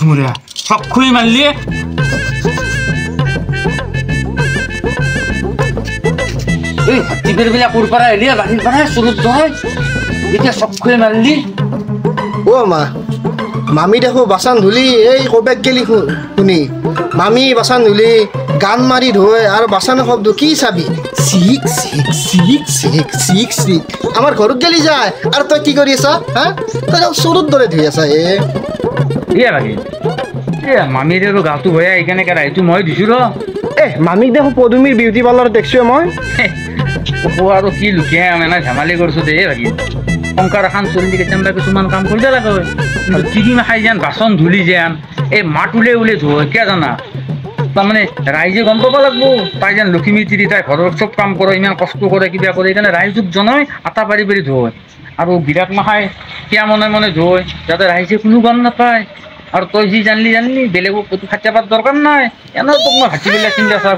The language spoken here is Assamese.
মুরিয়া সব খুই মারলি এই হাতিবের বেলা পুরপাড়া এলিয়া বাহির পাড়ায় সুরত হয় এটা সব খুই মারলি ও মা মামি দেখো বাচান ধুলি এই কবেক গেলি শুনি মামি বাচান ধুলি গান মাৰি ধুই আৰু বাচানৰ শব্দ কি চাবি চিক চিক চিক চিক চিক চিক আমাৰ ঘৰত গেলি যায় আৰু তই কি কৰি আছা হা তই চুৰত দৰে ধুই আছা ইয়া বাকি মামিৰে গাটো ভয়া এইকাৰণে কেৰা এইটো মই দিছো ৰ মামিক দেখো পদুমীৰ বিউটি পাৰ্লাৰত দেখছো মই আৰু কি লুকিয়াই মানে ধেমালি কৰিছো দে বাকি সংসাৰ এখন চলি কেতিয়াবা কিছুমান কাম কৰিব লাগে কিৰিমা খাই যেন বাচন ধুলি যেন এই মাত উলে ধুই কিয় জানা তাৰমানে ৰাইজে গম পাব লাগব তাই যেন লখিমী তিৰি তাই ঘৰৰ চব কাম কৰে ইমান কষ্ট কৰে কিবা কৰে সেইকাৰণে ৰাইজক জনাই আটা পাৰি পাৰি ধুই আৰু বিৰাট মাখাই কিয় মনে মনে ধুই যাতে ৰাইজে কোনো গম নাপায় আৰু তই যি জানলি বেলেগক ক'তো খাটিয়াবাৰ দৰকাৰ নাই এনেও তোক মই হাতী বেলা চিন্তা চা